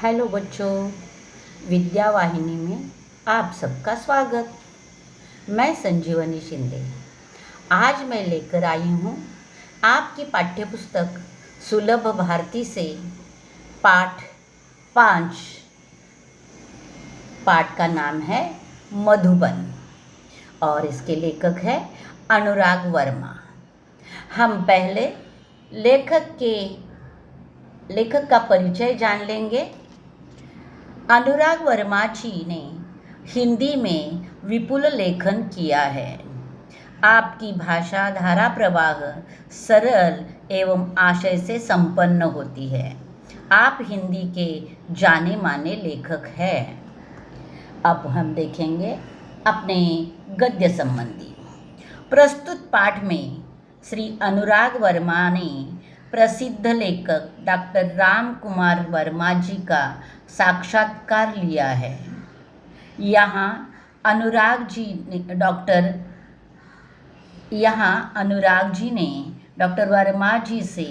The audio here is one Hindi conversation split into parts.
हेलो बच्चों, विद्या वाहिनी में आप सबका स्वागत। मैं संजीवनी शिंदे। आज मैं लेकर आई हूँ आपकी पाठ्यपुस्तक सुलभ भारती से पाठ 5। पाठ का नाम है मधुबन और इसके लेखक है अनुराग वर्मा। हम पहले लेखक का परिचय जान लेंगे। अनुराग वर्मा जी ने हिंदी में विपुल लेखन किया है। आपकी भाषा धारा प्रवाह सरल एवं आशय से संपन्न होती है। आप हिंदी के जाने माने लेखक हैं। अब हम देखेंगे अपने गद्य संबंधी। प्रस्तुत पाठ में श्री अनुराग वर्मा ने प्रसिद्ध लेखक डॉक्टर राम कुमार वर्मा जी का साक्षात्कार लिया है। यहाँ अनुराग जी ने डॉक्टर वर्मा जी से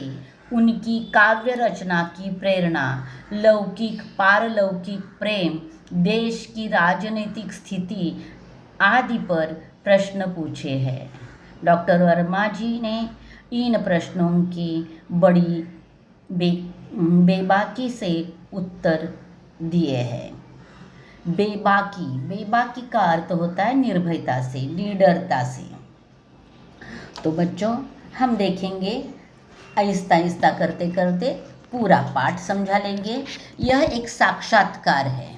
उनकी काव्य रचना की प्रेरणा, लौकिक पारलौकिक प्रेम, देश की राजनीतिक स्थिति आदि पर प्रश्न पूछे हैं। डॉक्टर वर्मा जी ने इन प्रश्नों की बड़ी बेबाकी से उत्तर दिए हैं। बेबाकी का अर्थ होता है निर्भयता से, निडरता से। तो बच्चों, हम देखेंगे आहिस्ता आहिस्ता करते करते पूरा पाठ समझा लेंगे। यह एक साक्षात्कार है।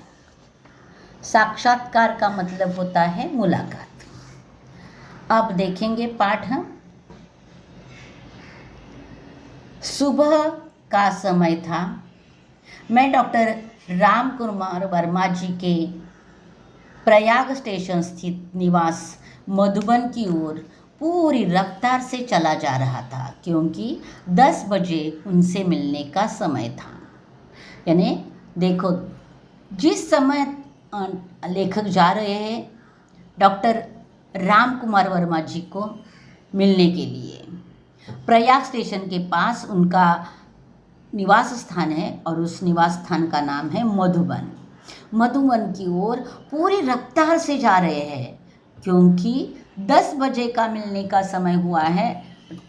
साक्षात्कार का मतलब होता है मुलाकात। अब देखेंगे पाठ। हम सुबह का समय था। मैं डॉक्टर राम कुमार वर्मा जी के प्रयाग स्टेशन स्थित निवास मधुबन की ओर पूरी रफ्तार से चला जा रहा था, क्योंकि 10 बजे उनसे मिलने का समय था। यानी देखो, जिस समय लेखक जा रहे हैं डॉक्टर राम कुमार वर्मा जी को मिलने के लिए, प्रयाग स्टेशन के पास उनका निवास स्थान है और उस निवास स्थान का नाम है मधुबन। मधुबन की ओर पूरी रफ्तार से जा रहे हैं, क्योंकि 10 बजे का मिलने का समय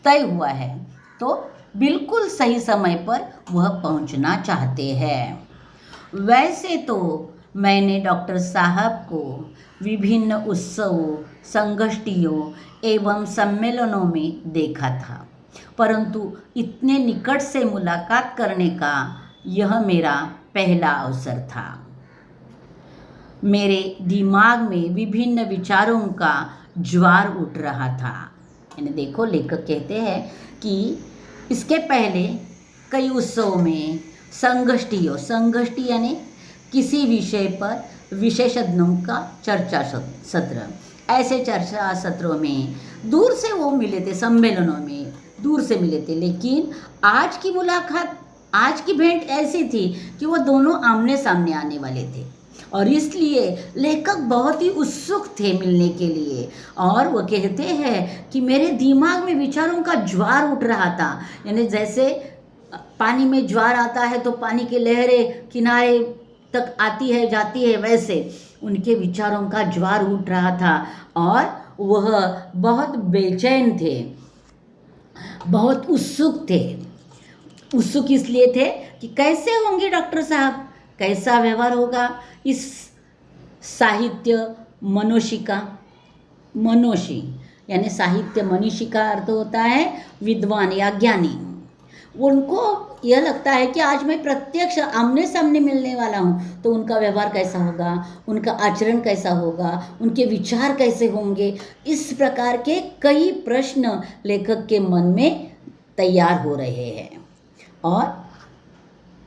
तय हुआ है, तो बिल्कुल सही समय पर वह पहुंचना चाहते हैं। वैसे तो मैंने डॉक्टर साहब को विभिन्न उत्सवों, संगोष्ठियों एवं सम्मेलनों में देखा था, परंतु इतने निकट से मुलाकात करने का यह मेरा पहला अवसर था। मेरे दिमाग में विभिन्न विचारों का ज्वार उठ रहा था। यानी देखो, लेखक कहते हैं कि इसके पहले कई उत्सवों में, संगोष्ठी यानी किसी विषय पर विशेषज्ञों का चर्चा सत्र, ऐसे चर्चा सत्रों में दूर से वो मिले थे, सम्मेलनों में दूर से मिले थे। लेकिन आज की मुलाकात, आज की भेंट ऐसी थी कि वो दोनों आमने सामने आने वाले थे, और इसलिए लेखक बहुत ही उत्सुक थे मिलने के लिए। और वो कहते हैं कि मेरे दिमाग में विचारों का ज्वार उठ रहा था। यानी जैसे पानी में ज्वार आता है तो पानी की लहरें किनारे तक आती है जाती है, वैसे उनके विचारों का ज्वार उठ रहा था और वह बहुत बेचैन थे, बहुत उत्सुक थे। उत्सुक इसलिए थे कि कैसे होंगे डॉक्टर साहब, कैसा व्यवहार होगा इस साहित्य मनोषी यानी साहित्य मनीषी का अर्थ होता है विद्वान या ज्ञानी। उनको यह लगता है कि आज मैं प्रत्यक्ष आमने सामने मिलने वाला हूँ, तो उनका व्यवहार कैसा होगा, उनका आचरण कैसा होगा, उनके विचार कैसे होंगे। इस प्रकार के कई प्रश्न लेखक के मन में तैयार हो रहे हैं, और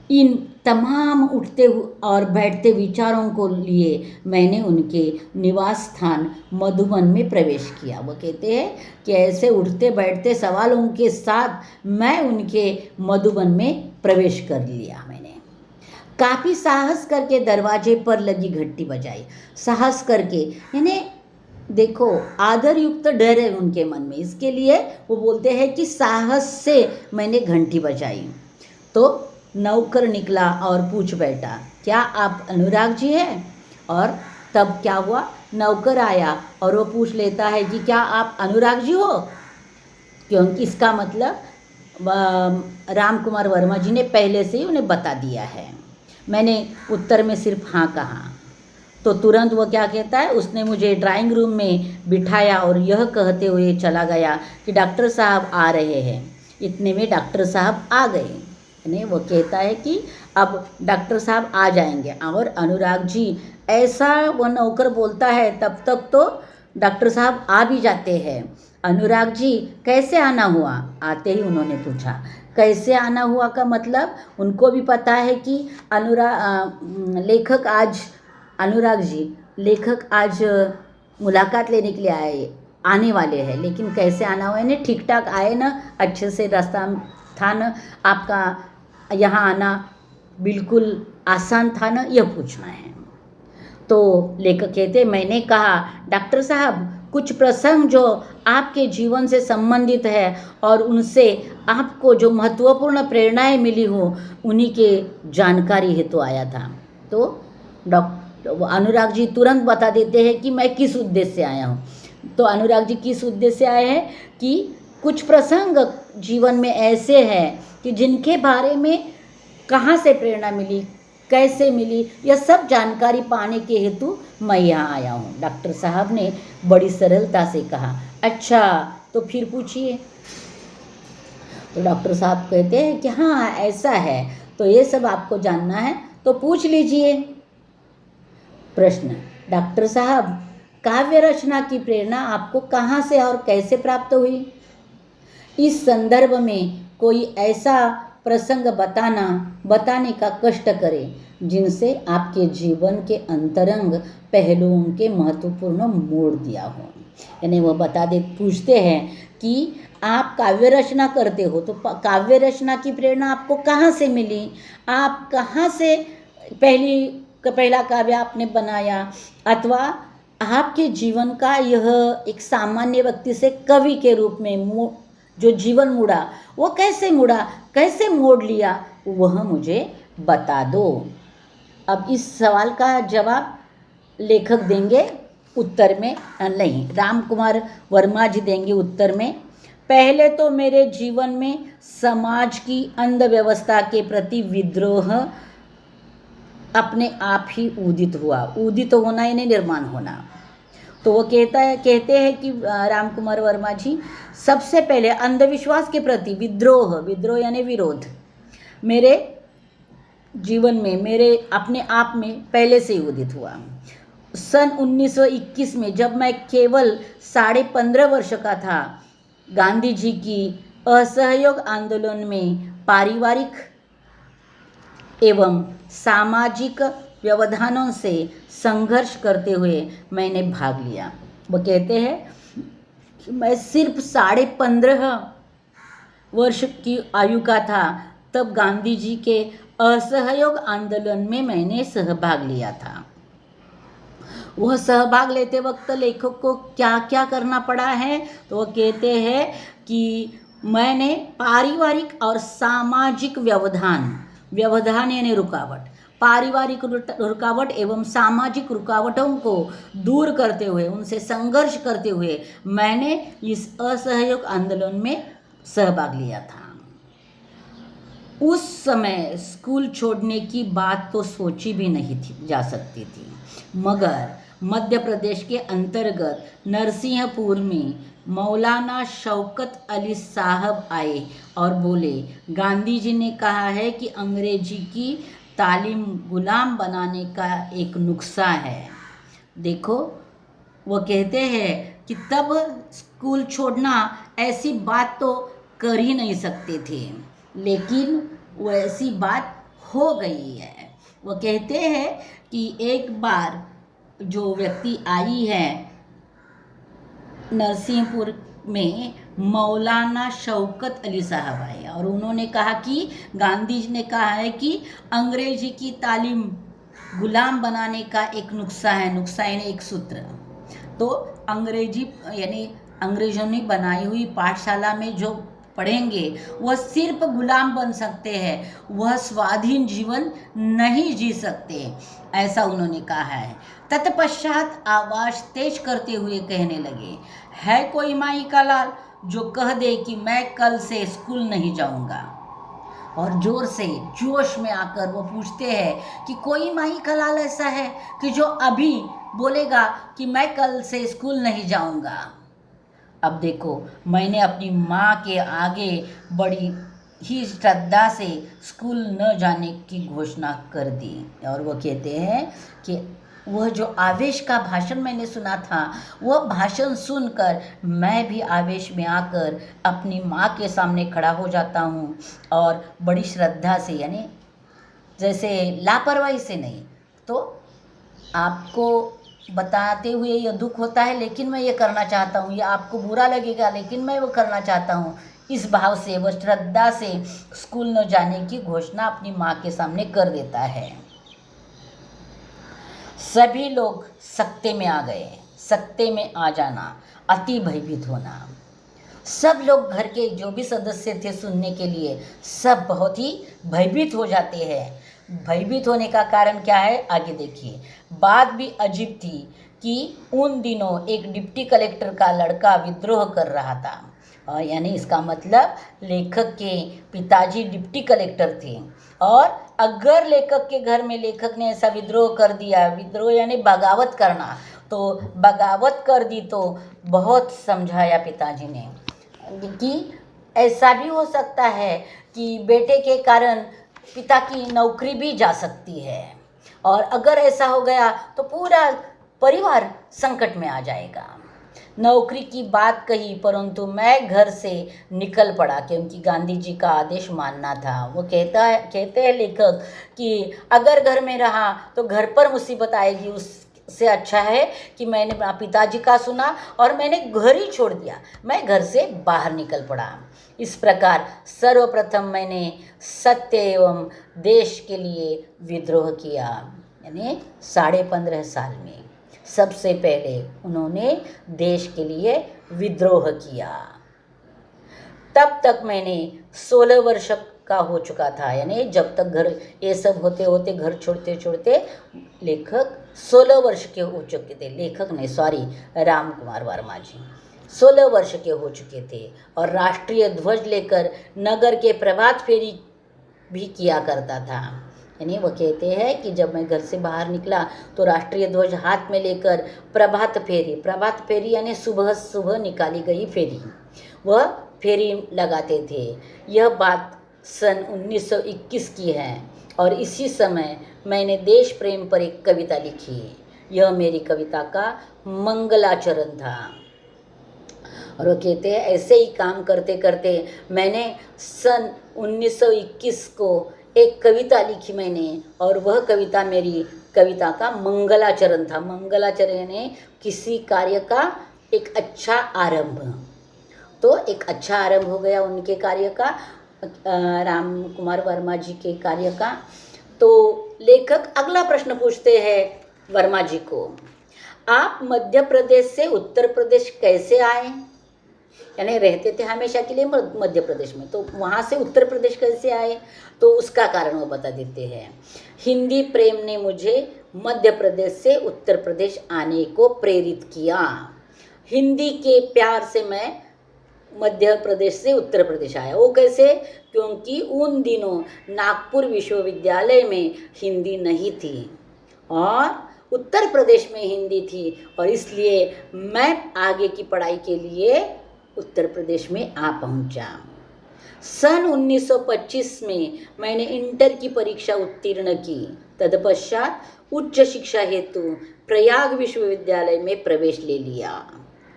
इन तमाम उठते और बैठते विचारों को लिए मैंने उनके निवास स्थान मधुबन में प्रवेश किया। वो कहते हैं कि ऐसे उठते बैठते सवालों के साथ मैं उनके मधुबन में प्रवेश कर लिया। मैंने काफ़ी साहस करके दरवाजे पर लगी घंटी बजाई। साहस करके यानी देखो, आदर युक्त डर है उनके मन में, इसके लिए वो बोलते हैं कि साहस से मैंने घंटी बजाई। तो नौकर निकला और पूछ बैठा, क्या आप अनुराग जी हैं? और तब क्या हुआ, नौकर आया और वो पूछ लेता है कि क्या आप अनुराग जी हो? क्योंकि इसका मतलब राम कुमार वर्मा जी ने पहले से ही उन्हें बता दिया है। मैंने उत्तर में सिर्फ हाँ कहा तो तुरंत वो क्या कहता है, उसने मुझे ड्राइंग रूम में बिठाया और यह कहते हुए चला गया कि डॉक्टर साहब आ रहे हैं। इतने में डॉक्टर साहब आ गए, यानी वो कहता है कि अब डॉक्टर साहब आ जाएंगे। और अनुराग जी, ऐसा वो नौकर बोलता है, तब तक तो डॉक्टर साहब आ भी जाते हैं। अनुराग जी कैसे आना हुआ? आते ही उन्होंने पूछा। कैसे आना हुआ का मतलब उनको भी पता है कि लेखक आज मुलाकात लेने के लिए आने वाले हैं, लेकिन कैसे आना हुआ, यानी ठीक ठाक आए ना, अच्छे से रास्ता था ना, आपका यहाँ आना बिल्कुल आसान था ना, यह पूछना है। तो लेखक कहते, मैंने कहा डॉक्टर साहब कुछ प्रसंग जो आपके जीवन से संबंधित है और उनसे आपको जो महत्वपूर्ण प्रेरणाएं मिली हो, उन्हीं के जानकारी हेतु आया था। तो अनुराग जी तुरंत बता देते हैं कि मैं किस उद्देश्य से आया हूँ। तो अनुराग जी किस उद्देश्य से आए हैं कि कुछ प्रसंग जीवन में ऐसे हैं कि जिनके बारे में कहाँ से प्रेरणा मिली, कैसे मिली, यह सब जानकारी पाने के हेतु मैं यहाँ आया हूँ। डॉक्टर साहब ने बड़ी सरलता से कहा, अच्छा तो फिर पूछिए। तो डॉक्टर साहब कहते हैं कि हाँ ऐसा है, तो ये सब आपको जानना है तो पूछ लीजिए। प्रश्न, डॉक्टर साहब काव्य रचना की प्रेरणा आपको कहाँ से और कैसे प्राप्त हुई? इस संदर्भ में कोई ऐसा प्रसंग बताने का कष्ट करें जिनसे आपके जीवन के अंतरंग पहलुओं के महत्वपूर्ण मोड़ दिया हो। यानी वो पूछते हैं कि आप काव्य रचना करते हो, तो काव्य रचना की प्रेरणा आपको कहाँ से मिली? आप कहाँ से पहला काव्य आपने बनाया, अथवा आपके जीवन का यह एक सामान्य व्यक्ति से कवि के रूप में जो जीवन मुड़ा, वो कैसे मुड़ा, कैसे मोड़ लिया, वह मुझे बता दो। अब इस सवाल का जवाब लेखक देंगे उत्तर में, नहीं, राम कुमार वर्मा जी देंगे उत्तर में। पहले तो मेरे जीवन में समाज की अंधव्यवस्था के प्रति विद्रोह अपने आप ही उदित हुआ। उदित होना यानी निर्माण होना। तो वो कहते हैं कि राम कुमार वर्मा जी, सबसे पहले अंधविश्वास के प्रति विद्रोह यानी विरोध मेरे जीवन में, मेरे अपने आप में पहले से ही उदित हुआ। सन 1921 में जब मैं केवल 15.5 वर्ष का था, गांधी जी की असहयोग आंदोलन में पारिवारिक एवं सामाजिक व्यवधानों से संघर्ष करते हुए मैंने भाग लिया। वो कहते हैं कि मैं सिर्फ 15.5 वर्ष की आयु का था, तब गांधी जी के असहयोग आंदोलन में मैंने सहभाग लिया था। वह सहभाग लेते वक्त लेखक को क्या क्या करना पड़ा है, तो वो कहते हैं कि मैंने पारिवारिक और सामाजिक व्यवधान यानी रुकावट, पारिवारिक रुकावट एवं सामाजिक रुकावटों को दूर करते हुए, उनसे संघर्ष करते हुए मैंने इस असहयोग आंदोलन में सहभाग लिया था। उस समय स्कूल छोड़ने की बात तो सोची भी नहीं जा सकती थी, मगर मध्य प्रदेश के अंतर्गत नरसिंहपुर में मौलाना शौकत अली साहब आए और बोले, गांधी जी ने कहा है कि अंग्रेजी की तालीम गुलाम बनाने का एक नुस्खा है। देखो, वो कहते हैं कि तब स्कूल छोड़ना ऐसी बात तो कर ही नहीं सकते थे, लेकिन वो ऐसी बात हो गई है। वो कहते हैं कि एक बार जो व्यक्ति आई है नरसिंहपुर में, मौलाना शौकत अली साहब आए और उन्होंने कहा कि गांधी जी ने कहा है कि अंग्रेजी की तालीम गुलाम बनाने का एक नुस्खा है, नुस्खा यानी एक सूत्र। तो अंग्रेजी यानी अंग्रेजों ने बनाई हुई पाठशाला में जो पढ़ेंगे वह सिर्फ गुलाम बन सकते हैं, वह स्वाधीन जीवन नहीं जी सकते, ऐसा उन्होंने कहा है। तत्पश्चात आवाज़ तेज करते हुए कहने लगे, है कोई माई का लाल जो कह दे कि मैं कल से स्कूल नहीं जाऊंगा। और जोर से जोश में आकर वो पूछते हैं कि कोई माई का लाल ऐसा है कि जो अभी बोलेगा कि मैं कल से स्कूल नहीं जाऊंगा। अब देखो, मैंने अपनी माँ के आगे बड़ी ही श्रद्धा से स्कूल न जाने की घोषणा कर दी। और वो कहते हैं कि वह जो आवेश का भाषण मैंने सुना था, वह भाषण सुनकर मैं भी आवेश में आकर अपनी माँ के सामने खड़ा हो जाता हूँ और बड़ी श्रद्धा से, यानी जैसे लापरवाही से नहीं। तो आपको बताते हुए यह दुख होता है, लेकिन मैं ये करना चाहता हूँ, ये आपको बुरा लगेगा लेकिन मैं वो करना चाहता हूँ, इस भाव से वह श्रद्धा से स्कूल न जाने की घोषणा अपनी माँ के सामने कर देता है। सभी लोग सकते में आ गए। सकते में आ जाना, अति भयभीत होना। सब लोग, घर के जो भी सदस्य थे सुनने के लिए, सब बहुत ही भयभीत हो जाते हैं। भयभीत होने का कारण क्या है, आगे देखिए। बात भी अजीब थी कि उन दिनों एक डिप्टी कलेक्टर का लड़का विद्रोह कर रहा था। यानी इसका मतलब लेखक के पिताजी डिप्टी कलेक्टर थे, और अगर लेखक के घर में लेखक ने ऐसा विद्रोह कर दिया, विद्रोह यानी बगावत करना, तो बगावत कर दी तो बहुत समझाया पिताजी ने कि ऐसा भी हो सकता है कि बेटे के कारण पिता की नौकरी भी जा सकती है, और अगर ऐसा हो गया तो पूरा परिवार संकट में आ जाएगा। नौकरी की बात कही, परंतु मैं घर से निकल पड़ा क्योंकि गांधी जी का आदेश मानना था। वो कहते हैं लेखक कि अगर घर में रहा तो घर पर मुसीबत आएगी, उससे अच्छा है कि मैंने पिताजी का सुना और मैंने घर ही छोड़ दिया, मैं घर से बाहर निकल पड़ा। इस प्रकार सर्वप्रथम मैंने सत्य एवं देश के लिए विद्रोह किया। यानी 15.5 साल में सबसे पहले उन्होंने देश के लिए विद्रोह किया। तब तक मैंने 16 वर्ष का हो चुका था। यानी जब तक घर, ये सब होते होते, घर छोड़ते छोड़ते लेखक 16 वर्ष के हो चुके थे। लेखक नहीं, सॉरी, राम कुमार वर्मा जी 16 वर्ष के हो चुके थे, और राष्ट्रीय ध्वज लेकर नगर के प्रभात फेरी भी किया करता था। यानी वो कहते हैं कि जब मैं घर से बाहर निकला तो राष्ट्रीय ध्वज हाथ में लेकर प्रभात फेरी यानी सुबह सुबह निकाली गई फेरी, वह फेरी लगाते थे। यह बात सन 1921 की है, और इसी समय मैंने देश प्रेम पर एक कविता लिखी। यह मेरी कविता का मंगलाचरण था। और वो कहते हैं ऐसे ही काम करते करते मैंने सन 1921 को एक कविता लिखी मैंने, और वह कविता मेरी कविता का मंगलाचरण था। मंगलाचरण यानी किसी कार्य का एक अच्छा आरंभ। तो एक अच्छा आरंभ हो गया उनके कार्य का, राम कुमार वर्मा जी के कार्य का। तो लेखक अगला प्रश्न पूछते हैं वर्मा जी को, आप मध्य प्रदेश से उत्तर प्रदेश कैसे आए? यानी रहते थे हमेशा के लिए मध्य प्रदेश में, तो वहाँ से उत्तर प्रदेश कैसे आए? तो उसका कारण वो बता देते हैं। हिंदी प्रेम ने मुझे मध्य प्रदेश से उत्तर प्रदेश आने को प्रेरित किया। हिंदी के प्यार से मैं मध्य प्रदेश से उत्तर प्रदेश आया। वो कैसे? क्योंकि उन दिनों नागपुर विश्वविद्यालय में हिंदी नहीं थी और उत्तर प्रदेश में हिंदी थी, और इसलिए मैं आगे की पढ़ाई के लिए उत्तर प्रदेश में आ पहुंचा। सन 1925 में मैंने इंटर की परीक्षा उत्तीर्ण की। तत्पश्चात उच्च शिक्षा हेतु प्रयाग विश्वविद्यालय में प्रवेश ले लिया।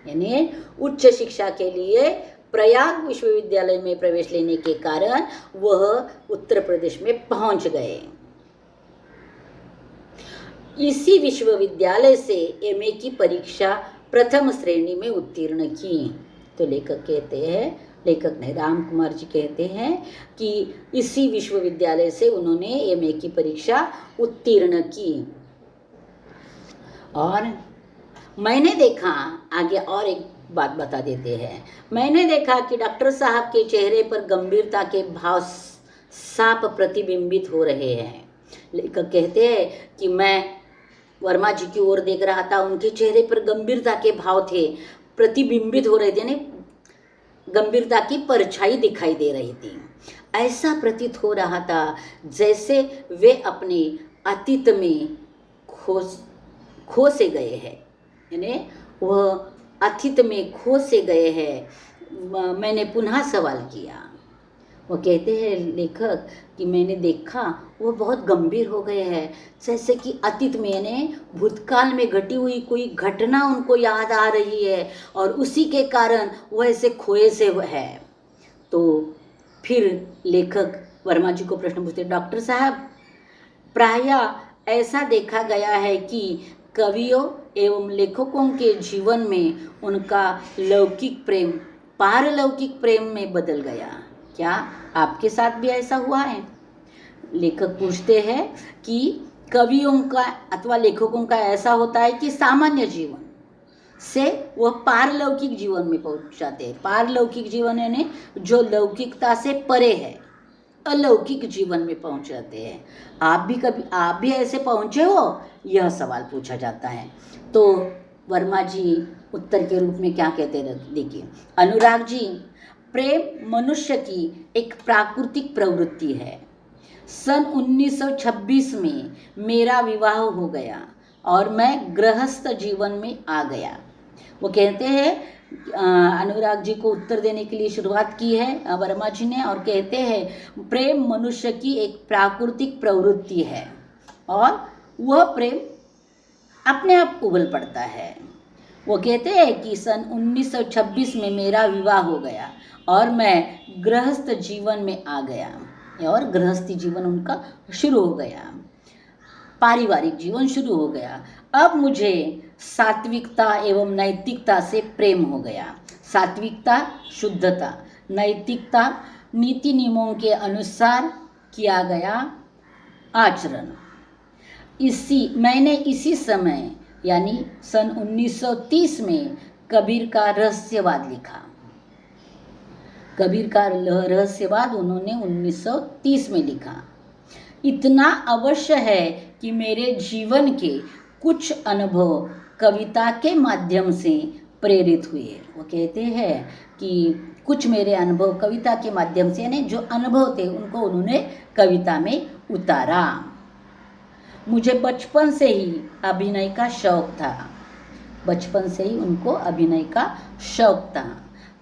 यानी उच्च शिक्षा के लिए प्रयाग विश्वविद्यालय में प्रवेश लेने के कारण वह उत्तर प्रदेश में पहुंच गए। इसी विश्वविद्यालय से एमए की परीक्षा प्रथम श्रेणी में उत्तीर्ण की। तो लेखक कहते हैं, लेखक ने राम कुमार जी कहते हैं कि इसी विश्वविद्यालय से उन्होंने एमए की परीक्षा उत्तीर्ण की। और मैंने देखा, आगे और एक बात बता देते हैं। मैंने देखा कि डॉक्टर साहब के चेहरे पर गंभीरता के भाव साफ प्रतिबिंबित हो रहे हैं। लेखक कहते हैं कि मैं वर्मा जी की ओर देख रहा था, उनके चेहरे पर गंभीरता के भाव थे, प्रतिबिंबित हो रहे थे, यानी गंभीरता की परछाई दिखाई दे रही थी। ऐसा प्रतीत हो रहा था जैसे वे अपने अतीत में खो से गए हैं, यानी वह अतीत में खो से गए हैं। मैंने पुनः सवाल किया। वो कहते हैं लेखक कि मैंने देखा वो बहुत गंभीर हो गए हैं, जैसे कि अतीत में यानी भूतकाल में घटी हुई कोई घटना उनको याद आ रही है और उसी के कारण वो ऐसे खोए से है। तो फिर लेखक वर्मा जी को प्रश्न पूछते, डॉक्टर साहब, प्रायः ऐसा देखा गया है कि कवियों एवं लेखकों के जीवन में उनका लौकिक प्रेम पारलौकिक प्रेम में बदल गया, क्या आपके साथ भी ऐसा हुआ है? लेखक पूछते हैं कि कवियों का अथवा लेखकों का ऐसा होता है कि सामान्य जीवन से वह पारलौकिक जीवन में पहुंच जाते हैं। पारलौकिक जीवन यानी जो लौकिकता से परे है, अलौकिक जीवन में पहुंच जाते हैं। आप भी ऐसे पहुंचे हो? यह सवाल पूछा जाता है। तो वर्मा जी उत्तर के रूप में क्या कहते हैं, देखिए। अनुराग जी, प्रेम मनुष्य की एक प्राकृतिक प्रवृत्ति है। सन 1926 में मेरा विवाह हो गया और मैं गृहस्थ जीवन में आ गया। वो कहते हैं, अनुराग जी को उत्तर देने के लिए शुरुआत की है वर्मा जी ने, और कहते हैं प्रेम मनुष्य की एक प्राकृतिक प्रवृत्ति है और वह प्रेम अपने आप उबल पड़ता है। वो कहते हैं कि सन 1926 में मेरा विवाह हो गया और मैं गृहस्थ जीवन में आ गया, और गृहस्थी जीवन उनका शुरू हो गया, पारिवारिक जीवन शुरू हो गया। अब मुझे सात्विकता एवं नैतिकता से प्रेम हो गया। सात्विकता शुद्धता, नैतिकता नीति नियमों के अनुसार किया गया आचरण। मैंने इसी समय यानी सन 1930 में कबीर का रहस्यवाद लिखा। कबीर का रहस्यवाद उन्होंने 1930 में लिखा। इतना अवश्य है कि मेरे जीवन के कुछ अनुभव कविता के माध्यम से प्रेरित हुए। वो कहते हैं कि कुछ मेरे अनुभव कविता के माध्यम से, यानी जो अनुभव थे उनको उन्होंने कविता में उतारा। मुझे बचपन से ही अभिनय का शौक था। बचपन से ही उनको अभिनय का शौक था।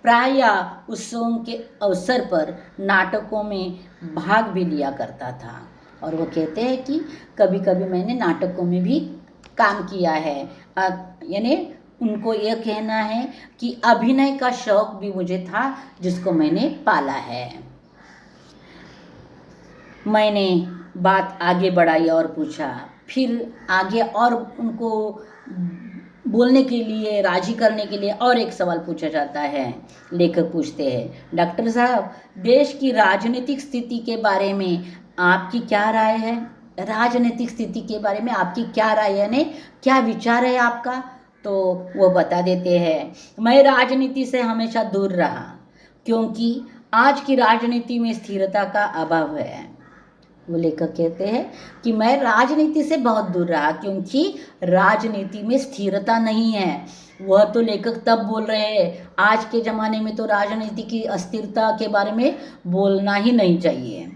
प्रायः उत्सवों के अवसर पर नाटकों में भाग भी लिया करता था। और वो कहते हैं कि कभी कभी मैंने नाटकों में भी काम किया है। यानी उनको यह कहना है कि अभिनय का शौक भी मुझे था, जिसको मैंने पाला है। मैंने बात आगे बढ़ाई और पूछा, फिर आगे और उनको बोलने के लिए, राजी करने के लिए और एक सवाल पूछा जाता है। लेखक पूछते हैं, डॉक्टर साहब, देश की राजनीतिक स्थिति के बारे में आपकी क्या राय है? राजनीतिक स्थिति के बारे में आपकी क्या राय है, यानी क्या विचार है आपका? तो वो बता देते हैं, मैं राजनीति से हमेशा दूर रहा क्योंकि आज की राजनीति में स्थिरता का अभाव है। वो लेखक कहते हैं कि मैं राजनीति से बहुत दूर रहा क्योंकि राजनीति में स्थिरता नहीं है। वह तो लेखक तब बोल रहे हैं, आज के ज़माने में तो राजनीति की अस्थिरता के बारे में बोलना ही नहीं चाहिए।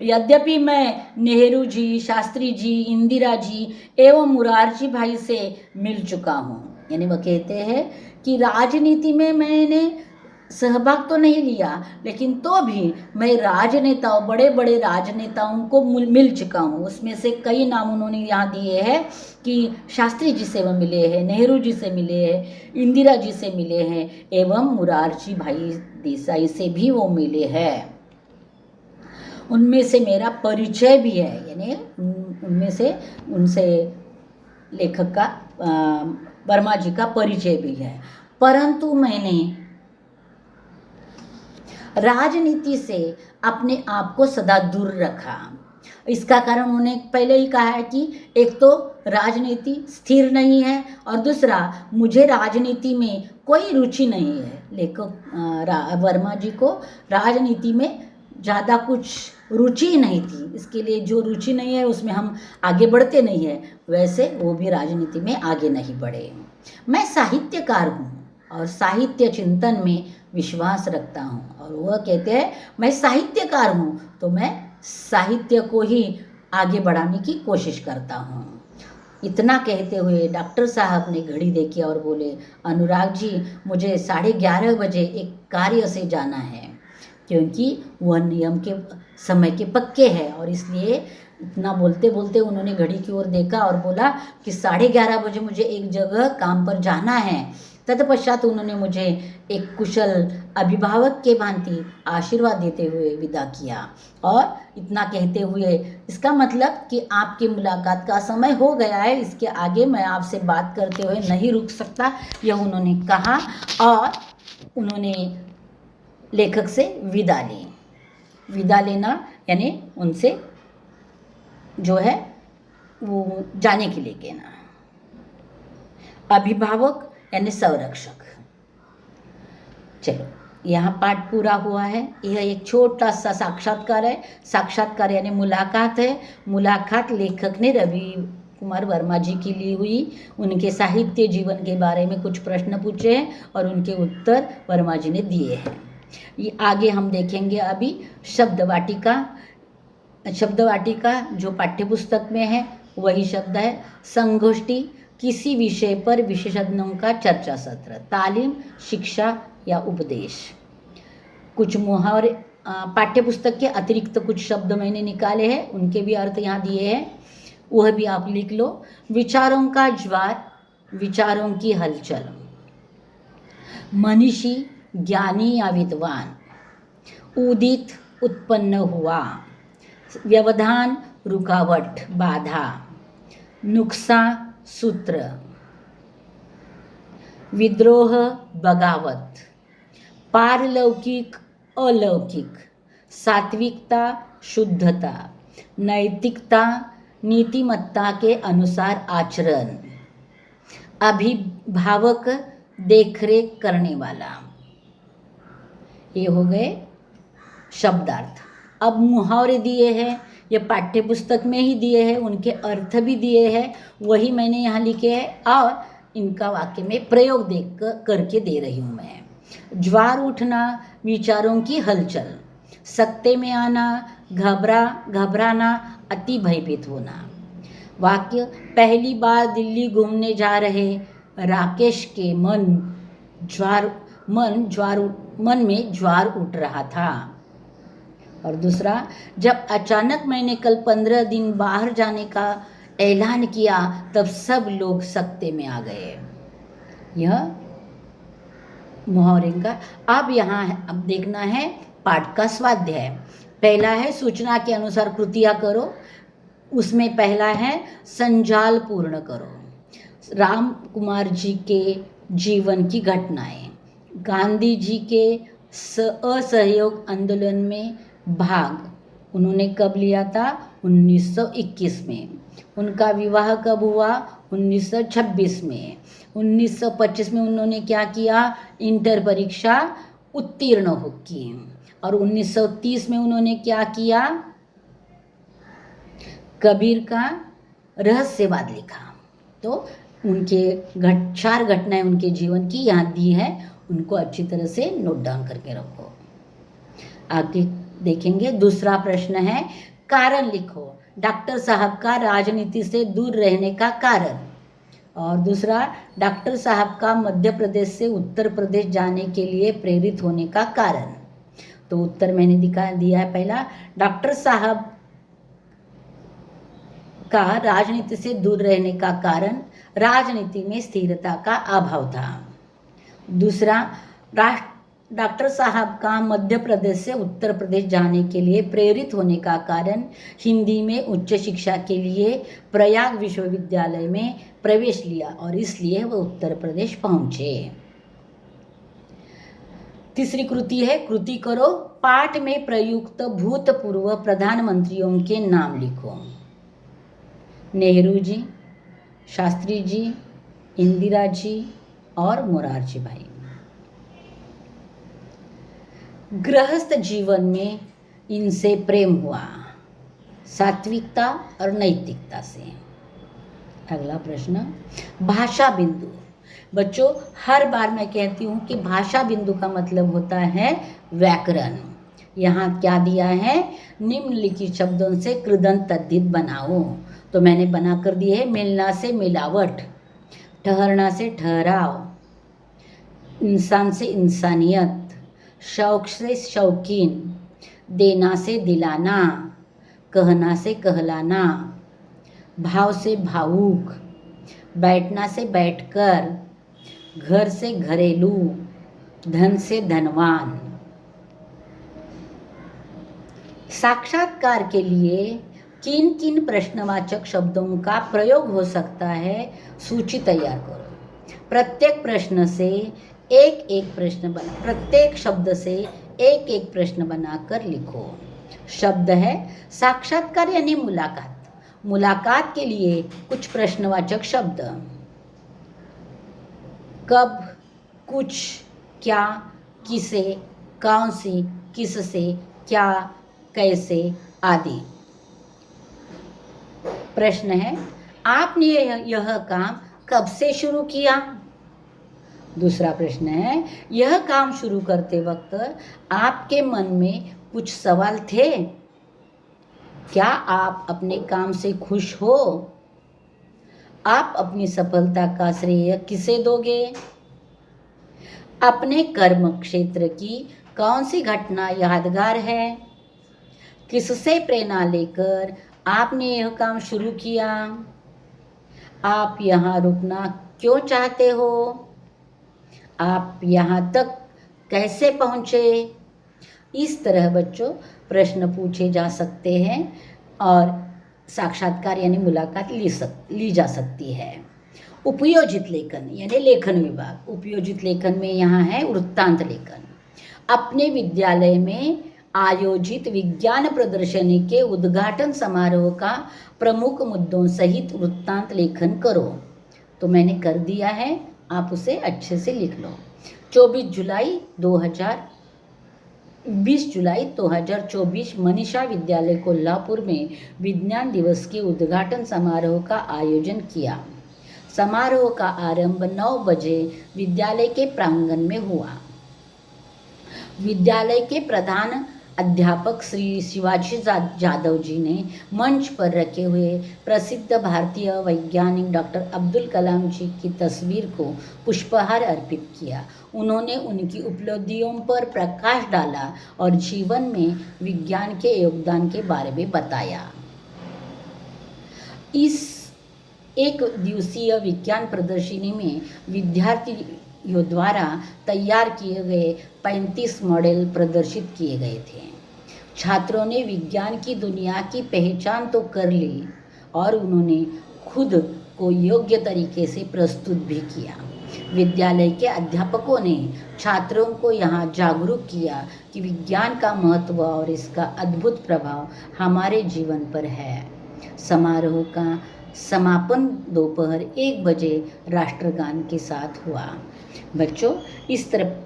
यद्यपि मैं नेहरू जी, शास्त्री जी, इंदिरा जी एवं मुरारजी भाई से मिल चुका हूँ। यानी वह कहते हैं कि राजनीति में मैंने सहभाग तो नहीं लिया, लेकिन तो भी मैं राजनेताओं, बड़े बड़े राजनेताओं को मिल चुका हूँ। उसमें से कई नाम उन्होंने यहाँ दिए हैं कि शास्त्री जी से वो मिले हैं, नेहरू जी से मिले हैं, इंदिरा जी से मिले हैं एवं मुरारजी भाई देसाई से भी वो मिले हैं। उनमें से मेरा परिचय भी है, यानी उनमें से उनसे लेखक का वर्मा जी का परिचय भी है। परंतु मैंने राजनीति से अपने आप को सदा दूर रखा। इसका कारण उन्होंने पहले ही कहा है कि एक तो राजनीति स्थिर नहीं है और दूसरा मुझे राजनीति में कोई रुचि नहीं है। लेखक वर्मा जी को राजनीति में ज़्यादा कुछ रुचि ही नहीं थी, इसके लिए जो रुचि नहीं है उसमें हम आगे बढ़ते नहीं हैं, वैसे वो भी राजनीति में आगे नहीं बढ़े। मैं साहित्यकार हूँ और साहित्य चिंतन में विश्वास रखता हूँ, और वह कहते हैं मैं साहित्यकार हूँ तो मैं साहित्य को ही आगे बढ़ाने की कोशिश करता हूँ। इतना कहते हुए डॉक्टर साहब ने घड़ी देखी और बोले, अनुराग जी मुझे 11:30 बजे एक कार्य से जाना है, क्योंकि वह नियम के समय के पक्के हैं, और इसलिए इतना बोलते बोलते उन्होंने घड़ी की ओर देखा और बोला कि 11:30 बजे मुझे एक जगह काम पर जाना है। तत्पश्चात उन्होंने मुझे एक कुशल अभिभावक के भांति आशीर्वाद देते हुए विदा किया, और इतना कहते हुए इसका मतलब कि आपकी मुलाकात का समय हो गया है, इसके आगे मैं आपसे बात करते हुए नहीं रुक सकता, यह उन्होंने कहा और उन्होंने लेखक से विदा ली। विदा लेना यानी उनसे जो है वो जाने के लिए कहना। अभिभावक यानी संरक्षक। चलो यहाँ पाठ पूरा हुआ है। यह एक छोटा सा साक्षात्कार है। साक्षात्कार यानी मुलाकात है। मुलाकात लेखक ने रवि कुमार वर्मा जी की ली हुई, उनके साहित्य जीवन के बारे में कुछ प्रश्न पूछे हैं और उनके उत्तर वर्मा जी ने दिए हैं। ये आगे हम देखेंगे अभी शब्द वाटिका। शब्द वाटिका जो पाठ्यपुस्तक में है वही शब्द है। संगोष्ठी, किसी विषय पर विशेषज्ञों का चर्चा सत्र, तालीम, शिक्षा या उपदेश। कुछ मुहावरे पाठ्यपुस्तक के अतिरिक्त कुछ शब्द मैंने निकाले हैं, उनके भी अर्थ यहाँ दिए हैं, वह भी आप लिख लो। विचारों का ज्वार, विचारों की हलचल। मनीषी, ज्ञानी या विद्वान। उदित, उत्पन्न हुआ। व्यवधान, रुकावट, बाधा। नुक्सा, सूत्र। विद्रोह, बगावत। पारलौकिक, अलौकिक। सात्विकता, शुद्धता। नैतिकता, नीतिमत्ता के अनुसार आचरण। अभिभावक, देखरेख करने वाला। ये हो गए शब्दार्थ। अब मुहावरे दिए हैं, ये पाठ्यपुस्तक में ही दिए हैं, उनके अर्थ भी दिए हैं, वही मैंने यहाँ लिखे हैं और इनका वाक्य में प्रयोग देख करके दे रही हूँ मैं। ज्वार उठना, विचारों की हलचल। सकते में आना, घबराना, अति भयभीत होना। वाक्य, पहली बार दिल्ली घूमने जा रहे राकेश के मन में ज्वार उठ रहा था। और दूसरा, जब अचानक मैंने कल 15 दिन बाहर जाने का ऐलान किया तब सब लोग सकते में आ गए। यह मुहावरे का। अब यहाँ अब देखना है पाठ का स्वाध्याय। पहला है सूचना के अनुसार कृतियाँ करो, उसमें पहला है संजाल पूर्ण करो। राम कुमार जी के जीवन की घटनाएं। गांधी जी के असहयोग आंदोलन में भाग उन्होंने कब लिया था? 1921 में। उनका विवाह कब हुआ? 1926 में। 1925 में उन्होंने क्या किया? इंटर परीक्षा उत्तीर्ण की। और 1930 में उन्होंने क्या किया? कबीर का रहस्यवाद लिखा। तो उनके 4 घटनाएं उनके जीवन की यहाँ दी है, उनको अच्छी तरह से नोट डाउन करके रखो। आगे देखेंगे। दूसरा प्रश्न है कारण लिखो। डॉक्टर साहब का राजनीति से दूर रहने का कारण। और दूसरा, डॉक्टर साहब का मध्य प्रदेश से उत्तर प्रदेश जाने के लिए प्रेरित होने का कारण। तो उत्तर मैंने दिया है। पहला, डॉक्टर साहब का राजनीति से दूर रहने का कारण राजनीति में स्थिरता का अभाव था। दूसरा, डॉक्टर साहब का मध्य प्रदेश से उत्तर प्रदेश जाने के लिए प्रेरित होने का कारण हिंदी में उच्च शिक्षा के लिए प्रयाग विश्वविद्यालय में प्रवेश लिया और इसलिए वह उत्तर प्रदेश पहुंचे। तीसरी कृति है, कृति करो। पाठ में प्रयुक्त भूतपूर्व प्रधानमंत्रियों के नाम लिखो। नेहरू जी, शास्त्री जी, इंदिरा जी और मोरारजी भाई। गृहस्थ जीवन में इनसे प्रेम हुआ, सात्विकता और नैतिकता से। अगला प्रश्न, भाषा बिंदु। बच्चों, हर बार मैं कहती हूँ कि भाषा बिंदु का मतलब होता है व्याकरण। यहाँ क्या दिया है, निम्नलिखित शब्दों से कृदंत तद्धित बनाओ। तो मैंने बना कर दी है, मिलना से मिलावट, ठहरना से ठहराव, इंसान से इंसानियत, शौक से शौकीन, देना से दिलाना, कहना से कहलाना, भाव से भावुक, बैठना से बैठकर, घर से घरेलू, धन से धनवान। साक्षात्कार के लिए किन किन प्रश्नवाचक शब्दों का प्रयोग हो सकता है, सूची तैयार करो। प्रत्येक प्रश्न से प्रत्येक शब्द से एक एक प्रश्न बनाकर लिखो। शब्द है साक्षात्कार यानी मुलाकात। मुलाकात के लिए कुछ प्रश्नवाचक शब्द, कब, कुछ, क्या, किसे, कौन सी, किससे, क्या, कैसे आदि। प्रश्न है, आपने यह काम कब से शुरू किया? दूसरा प्रश्न है, यह काम शुरू करते वक्त आपके मन में कुछ सवाल थे? क्या आप अपने काम से खुश हो? आप अपनी सफलता का श्रेय किसे दोगे? अपने कर्म क्षेत्र की कौन सी घटना यादगार है? किससे प्रेरणा लेकर आपने यह काम शुरू किया? आप यहाँ रुकना क्यों चाहते हो? आप यहाँ तक कैसे पहुँचे? इस तरह बच्चों प्रश्न पूछे जा सकते हैं और साक्षात्कार यानी मुलाकात ली जा सकती है। उपयोजित लेखन यानी लेखन विभाग। उपयोजित लेखन में यहाँ है वृत्तांत लेखन। अपने विद्यालय में आयोजित विज्ञान प्रदर्शनी के उद्घाटन समारोह का प्रमुख मुद्दों सहित वृत्तांत लेखन करो। तो मैंने कर दिया है, आप उसे अच्छे से लिख लो। 20 जुलाई 2024 मनीषा विद्यालय कोल्हापुर में विज्ञान दिवस के उद्घाटन समारोह का आयोजन किया। समारोह का आरंभ 9 बजे विद्यालय के प्रांगण में हुआ। विद्यालय के प्रधान अध्यापक श्री शिवाजी जादव जी ने मंच पर रखे हुए प्रसिद्ध भारतीय वैज्ञानिक डॉक्टर अब्दुल कलाम जी की तस्वीर को पुष्पहार अर्पित किया। उन्होंने उनकी उपलब्धियों पर प्रकाश डाला और जीवन में विज्ञान के योगदान के बारे में बताया। इस एक दिवसीय विज्ञान प्रदर्शनी में विद्यार्थियों द्वारा तैयार किए गए 35 मॉडल प्रदर्शित किए गए थे। छात्रों ने विज्ञान की दुनिया की पहचान तो कर ली और उन्होंने खुद को योग्य तरीके से प्रस्तुत भी किया। विद्यालय के अध्यापकों ने छात्रों को यहाँ जागरूक किया कि विज्ञान का महत्व और इसका अद्भुत प्रभाव हमारे जीवन पर है। समारोह का समापन दोपहर 1 बजे राष्ट्रगान के साथ हुआ। बच्चों,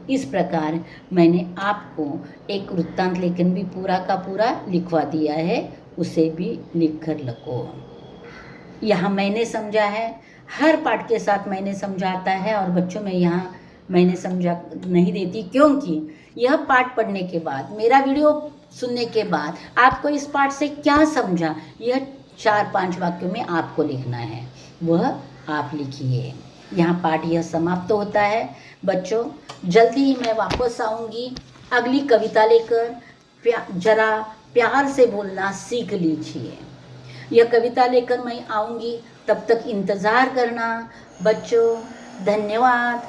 इस प्रकार मैंने आपको एक वृत्तांत लेखन भी पूरा का पूरा लिखवा दिया है, उसे भी लिख कर रखो। यहाँ मैंने समझा है, हर पाठ के साथ मैंने समझाता है और बच्चों में यहाँ मैंने समझा नहीं देती, क्योंकि यह पाठ पढ़ने के बाद, मेरा वीडियो सुनने के बाद आपको इस पाठ से क्या समझा, यह 4-5 वाक्यों में आपको लिखना है, वह आप लिखिए। यहाँ पाठ यह समाप्त होता है। बच्चों, जल्दी ही मैं वापस आऊँगी अगली कविता लेकर। जरा प्यार से बोलना सीख लीजिए। यह कविता लेकर मैं आऊँगी, तब तक इंतज़ार करना। बच्चों, धन्यवाद।